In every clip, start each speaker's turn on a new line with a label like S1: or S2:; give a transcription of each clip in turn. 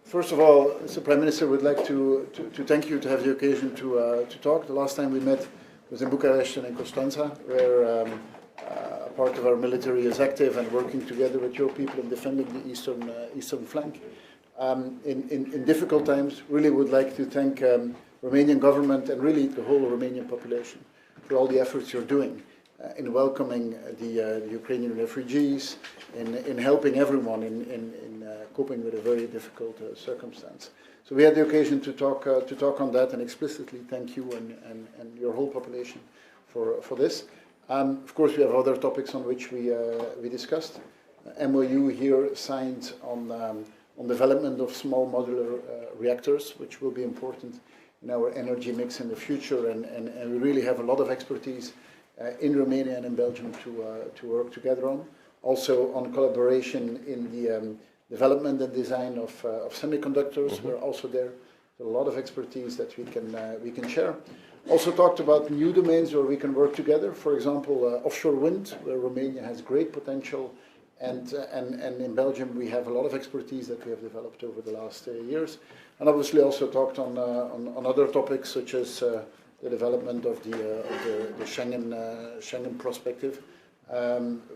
S1: First of all, Mr. Prime Minister, would like to thank you to have the occasion to talk. The last time we met was in Bucharest and in Constanța, where part of our military is active and working together with your people in defending the eastern flank. In difficult times, really would like to thank Romanian government and really the whole Romanian population for all the efforts you're doing in welcoming the Ukrainian refugees, in helping everyone in coping with a very difficult circumstance. So we had the occasion to talk on that and explicitly thank you and your whole population for this. Of course, we have other topics on which we discussed. MOU here signed on development of small modular reactors, which will be important in our energy mix in the future, and we really have a lot of expertise in Romania and in Belgium to work together on. Also on collaboration in the development and design of semiconductors. We're also there. There's a lot of expertise that we can share. Also talked about new domains where we can work together. For example, offshore wind, where Romania has great potential, and in Belgium we have a lot of expertise that we have developed over the last years. And obviously also talked on other topics such as the development of the Schengen perspective,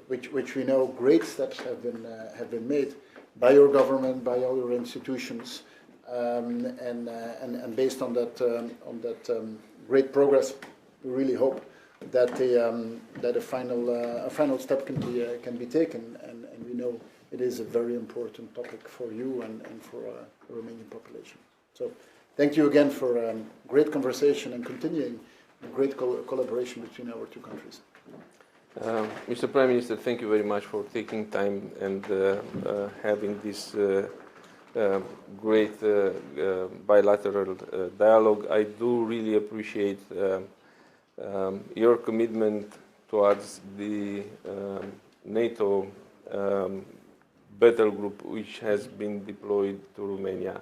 S1: which we know great steps have been made by your government, by all your institutions, and based on that great progress, we really hope that a final step can be taken, and we know it is a very important topic for you and for the Romanian population. So thank you again for great conversation and continuing great collaboration between our two countries.
S2: Mr. Prime Minister, thank you very much for taking time and having this great bilateral dialogue. I do really appreciate your commitment towards the NATO battle group which has been deployed to Romania.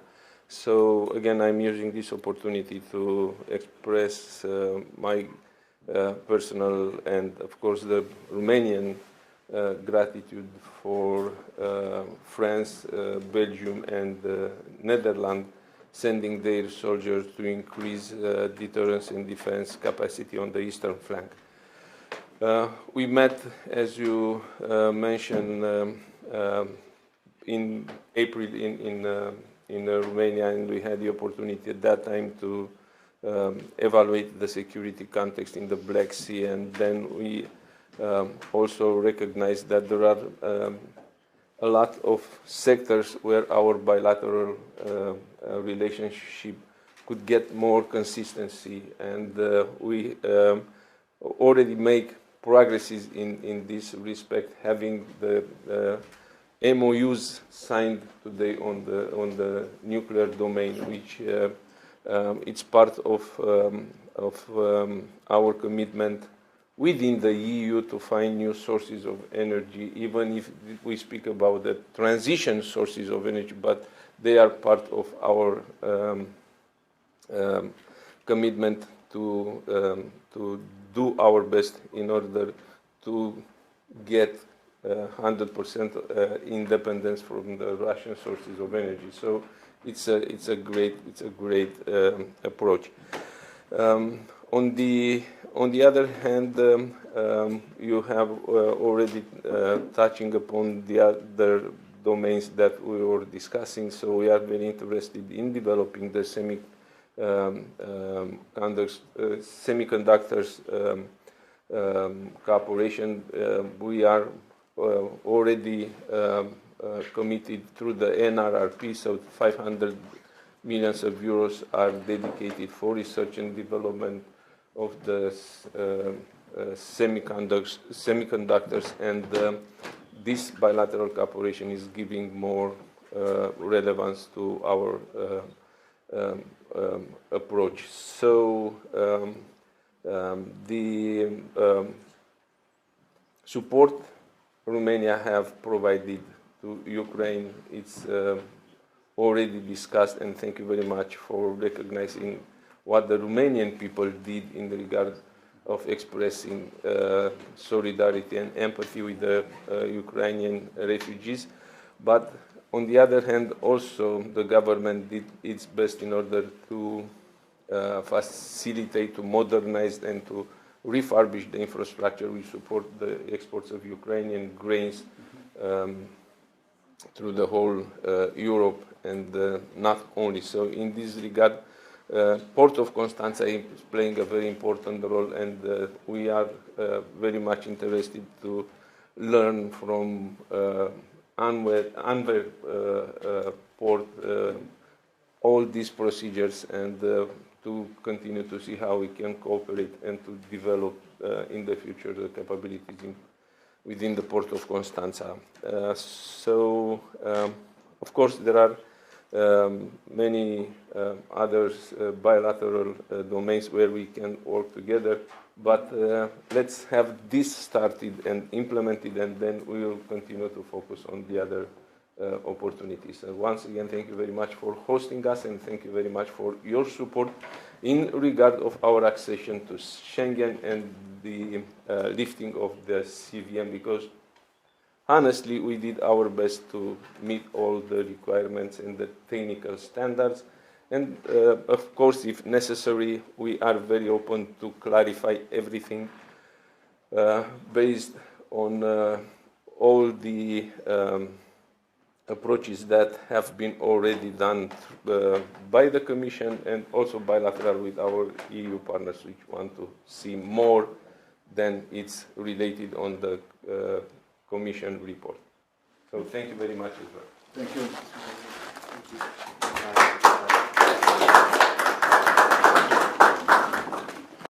S2: So again, I'm using this opportunity to express my personal and of course the Romanian gratitude for France, Belgium and Netherlands sending their soldiers to increase deterrence and defense capacity on the eastern flank. We met, as you mentioned, in April in Romania, and we had the opportunity at that time to evaluate the security context in the Black Sea, and then we also recognized that there are a lot of sectors where our bilateral relationship could get more consistency, and we already make progresses in this respect, having the MOUs signed today on the nuclear domain, which it's part of our commitment within the EU to find new sources of energy, even if we speak about the transition sources of energy, but they are part of our commitment to do our best in order to get 100% independence from the Russian sources of energy. So it's a great approach. On the other hand, you have already touching upon the other domains that we were discussing. So we are very interested in developing the semiconductors cooperation. We are already committed through the NRRP, so 500 million euros are dedicated for research and development of the semiconductors, and this bilateral cooperation is giving more relevance to our approach. So the support Romania have provided to Ukraine, it's already discussed, and thank you very much for recognizing what the Romanian people did in regard of expressing solidarity and empathy with the Ukrainian refugees. But on the other hand, also the government did its best in order to facilitate, to modernize, and to refurbish the infrastructure. We support the exports of Ukrainian grains through the whole Europe, and not only. So in this regard, Port of Constanța is playing a very important role, and we are very much interested to learn from Antwerp port all these procedures, and to continue to see how we can cooperate and to develop in the future the capabilities within the Port of Constanța. Of course, there are many other bilateral domains where we can work together, but let's have this started and implemented, and then we will continue to focus on the other opportunities. Once again, thank you very much for hosting us, and thank you very much for your support in regard of our accession to Schengen and the lifting of the CVM, because honestly, we did our best to meet all the requirements and the technical standards. And of course, if necessary, we are very open to clarify everything based on all the approaches that have been already done by the Commission, and also bilateral with our EU partners, which want to see more than it's related on the Commission report. So thank you very much as well.
S1: Thank you.